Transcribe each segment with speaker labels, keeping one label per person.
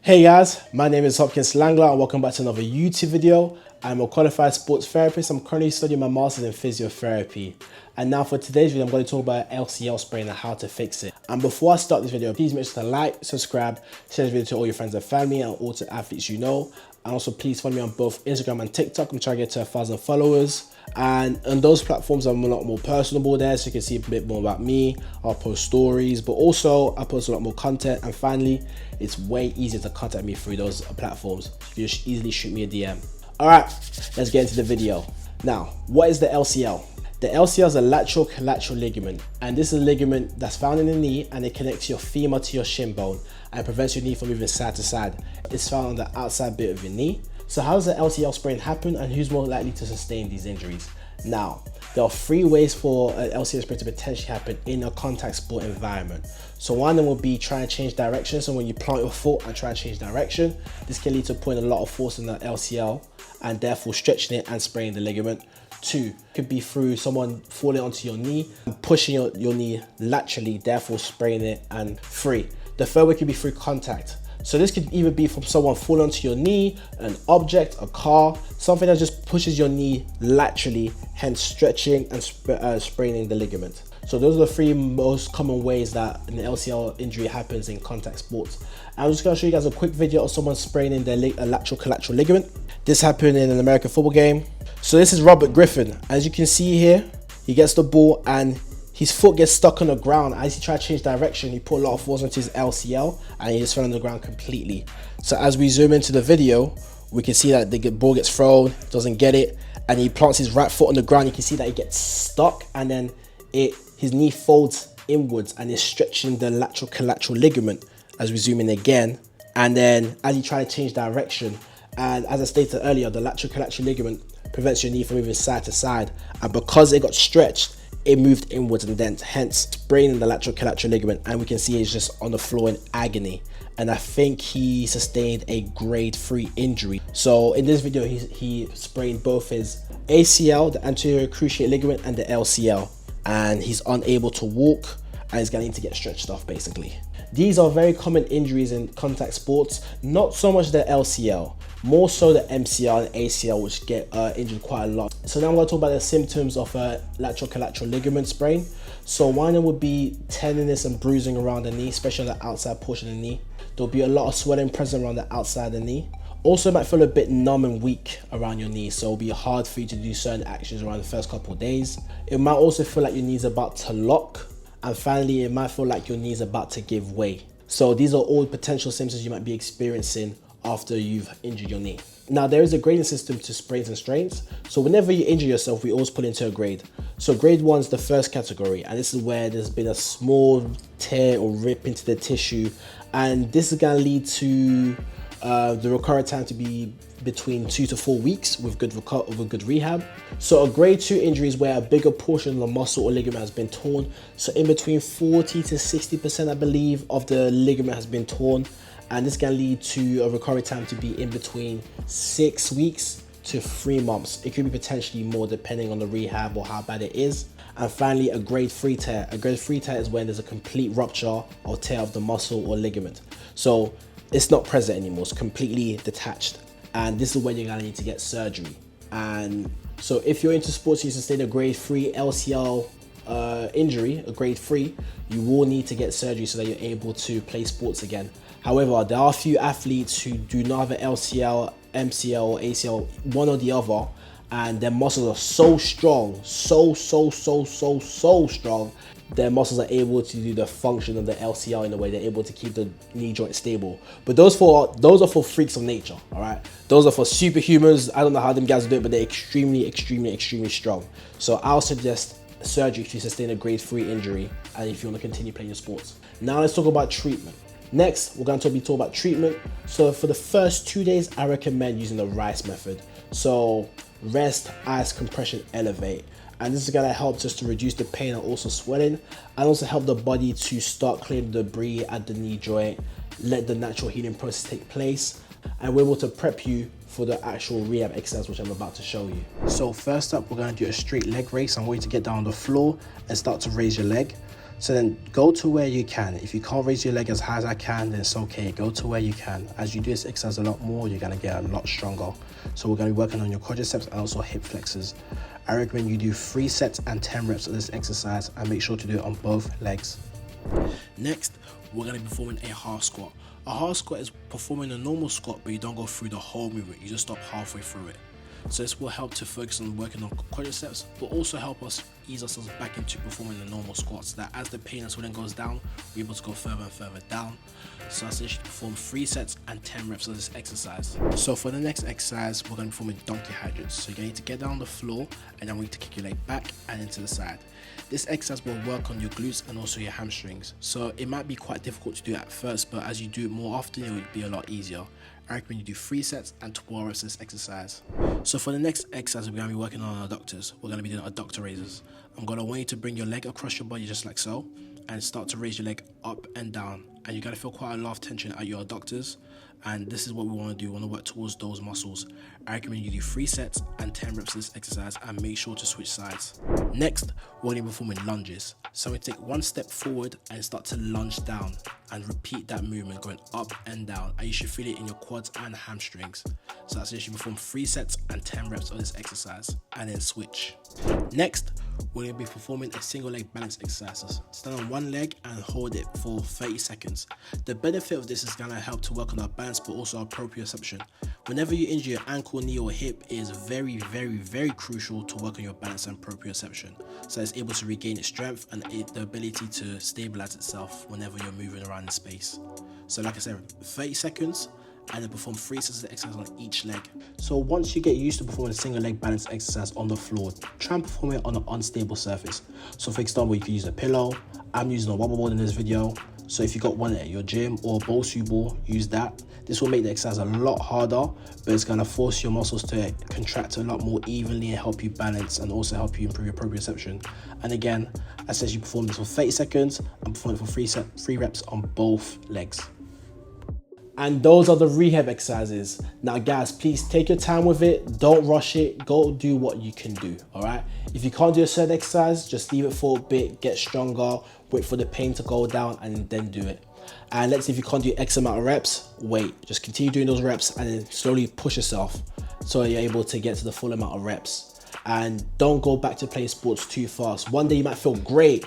Speaker 1: Hey guys, my name is Hopkins Langler and welcome back to another YouTube video. I'm a qualified sports therapist. I'm currently studying my master's in physiotherapy. And now for today's video, I'm going to talk about LCL sprain and how to fix it. And before I start this video, please make sure to like, subscribe, share this video to all your friends and family and all to athletes you know. And also please follow me on both Instagram and TikTok. I'm trying to get to 1,000 followers. And on those platforms, I'm a lot more personable there, so you can see a bit more about me. I'll post stories, but also I post a lot more content. And finally, it's way easier to contact me through those platforms. You can just easily shoot me a DM. All right, let's get into the video. Now, what is the LCL? The LCL is a lateral collateral ligament, and this is a ligament that's found in the knee, and it connects your femur to your shinbone and prevents your knee from moving side to side. It's found on the outside bit of your knee. So how does the LCL sprain happen, and who's more likely to sustain these injuries? Now, there are three ways for an LCL sprain to potentially happen in a contact sport environment. So one of them will be trying to change direction. So when you plant your foot and try and change direction, this can lead to putting a lot of force in the LCL and therefore stretching it and spraining the ligament. Two, could be through someone falling onto your knee and pushing your knee laterally, therefore spraining it. And three, the third way could be through contact. So this could either be from someone falling onto your knee, an object, a car, something that just pushes your knee laterally, hence stretching and spraining the ligament. So those are the three most common ways that an LCL injury happens in contact sports. I'm just going to show you guys a quick video of someone spraining their lateral collateral ligament. This happened in an American football game. So this is Robert Griffin. As you can see here, he gets the ball and his foot gets stuck on the ground. As he tried to change direction, he put a lot of force onto his LCL and he just fell on the ground completely. So as we zoom into the video, we can see that the ball gets thrown, doesn't get it, and he plants his right foot on the ground. You can see that he gets stuck, and then his knee folds inwards and is stretching the lateral collateral ligament. As we zoom in again, and then as you try to change direction, and as I stated earlier, the lateral collateral ligament prevents your knee from moving side to side, and because it got stretched, it moved inwards and then hence spraining the lateral collateral ligament, and we can see he's just on the floor in agony. And I think he sustained a grade 3 injury. So in this video, he sprained both his ACL, the anterior cruciate ligament, and the LCL, and he's unable to walk and he's going to need to get stretched off basically. These are very common injuries in contact sports, not so much the LCL, more so the MCL and ACL, which get injured quite a lot. So now I'm going to talk about the symptoms of a lateral collateral ligament sprain. So one of them would be tenderness and bruising around the knee, especially on the outside portion of the knee. There'll be a lot of swelling present around the outside of the knee. Also, it might feel a bit numb and weak around your knee, so it'll be hard for you to do certain actions around the first couple of days. It might also feel like your knee's about to lock. And finally, it might feel like your knee is about to give way. So these are all potential symptoms you might be experiencing after you've injured your knee. Now, there is a grading system to sprains and strains. So whenever you injure yourself, we always put into a grade. So grade 1 is the first category, and this is where there's been a small tear or rip into the tissue. And this is gonna lead to the recovery time to be between 2 to 4 weeks with good rehab. So a grade 2 injury is where a bigger portion of the muscle or ligament has been torn. So in between 40 to 60%, I believe, of the ligament has been torn. And this can lead to a recovery time to be in between 6 weeks to 3 months. It could be potentially more depending on the rehab or how bad it is. And finally, a grade 3 tear. A grade 3 tear is when there's a complete rupture or tear of the muscle or ligament. So it's not present anymore, it's completely detached. And this is when you're gonna need to get surgery. And so if you're into sports, you sustain a grade 3 LCL injury, a grade 3, you will need to get surgery so that you're able to play sports again. However, there are a few athletes who do not have an LCL, MCL, or ACL, one or the other, and their muscles are so strong, so strong, their muscles are able to do the function of the LCL in a way. They're able to keep the knee joint stable. But those are for freaks of nature, all right? Those are for superhumans. I don't know how them guys do it, but they're extremely strong. So I'll suggest surgery to sustain a grade 3 injury, and if you want to continue playing your sports. Now let's talk about treatment. Next, we're going to be talking about treatment. So for the first 2 days, I recommend using the RICE method. So rest, ice, compression, elevate. And this is going to help just to reduce the pain and also swelling, and also help the body to start clearing the debris at the knee joint, let the natural healing process take place, and we're able to prep you for the actual rehab exercise, which I'm about to show you. So first up, we're going to do a straight leg raise. I want you to get down on the floor and start to raise your leg. So then go to where you can. If you can't raise your leg as high as I can, then it's okay. Go to where you can. As you do this exercise a lot more, you're gonna get a lot stronger. So we're gonna be working on your quadriceps and also hip flexors. I recommend you do 3 sets and 10 reps of this exercise, and make sure to do it on both legs. Next, we're gonna be performing a half squat. A half squat is performing a normal squat, but you don't go through the whole movement. You just stop halfway through it. So this will help to focus on working on quadriceps, but also help us ease ourselves back into performing the normal squats, so that as the pain and swelling goes down, we're able to go further and further down. So I suggest you perform 3 sets and 10 reps of this exercise. So for the next exercise, we're going to be performing donkey hydrants. So you're going to need to get down on the floor, and then we need to kick your leg back and into the side. This exercise will work on your glutes and also your hamstrings. So it might be quite difficult to do at first, but as you do it more often, it will be a lot easier. I recommend you do 3 sets and 12 reps of this exercise. So for the next exercise, we're going to be working on adductors. We're going to be doing adductor raises. I'm going to want you to bring your leg across your body just like so, and start to raise your leg up and down. And you're going to feel quite a lot of tension at your adductors. And this is what we want to do. We want to work towards those muscles. I recommend you do 3 sets and 10 reps of this exercise, and make sure to switch sides. Next, we're going to be performing lunges. So we take 1 step forward and start to lunge down, and repeat that movement going up and down. And you should feel it in your quads and hamstrings. So that's it. You perform 3 sets and 10 reps of this exercise, and then switch. Next, we're going to be performing a single leg balance exercise. So stand on 1 leg and hold it for 30 seconds. The benefit of this is going to help to work on our balance, but also our proprioception. Whenever you injure your ankle, knee or hip, it is very, very, very crucial to work on your balance and proprioception, so it's able to regain its strength and the ability to stabilize itself whenever you're moving around in space. So like I said, 30 seconds, and then perform 3 sets of exercise on each leg. So once you get used to performing a single leg balance exercise on the floor, try and perform it on an unstable surface. So for example, you can use a pillow. I'm using a wobble board in this video. So if you got one at your gym or a Bosu ball, use that. This will make the exercise a lot harder, but it's going to force your muscles to contract a lot more evenly and help you balance, and also help you improve your proprioception. And again, I said you perform this for 30 seconds and perform it for 3 reps on both legs. And those are the rehab exercises. Now guys, please take your time with it. Don't rush it. Go do what you can do, all right? If you can't do a certain exercise, just leave it for a bit, get stronger, wait for the pain to go down, and then do it. And let's say if you can't do X amount of reps, wait. Just continue doing those reps and then slowly push yourself so you're able to get to the full amount of reps. And don't go back to playing sports too fast. One day you might feel great,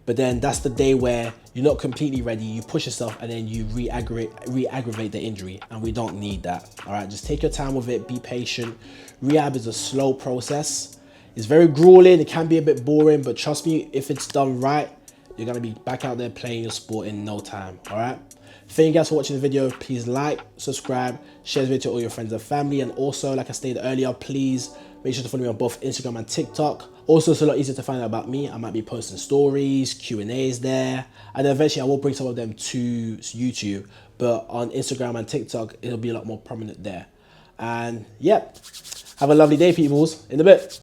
Speaker 1: but then that's the day where you're not completely ready. You push yourself and then you re-aggravate the injury, and we don't need that. All right, just take your time with it. Be patient. Rehab is a slow process. It's very grueling. It can be a bit boring, but trust me, if it's done right, you're gonna be back out there playing your sport in no time. All right. Thank you guys for watching the video. Please like, subscribe, share this video to all your friends and family, and also, like I stated earlier, please make sure to follow me on both Instagram and TikTok. Also, it's a lot easier to find out about me. I might be posting stories, Q&As there, and eventually I will bring some of them to YouTube. But on Instagram and TikTok, it'll be a lot more prominent there. And yeah, have a lovely day, peoples. In a bit.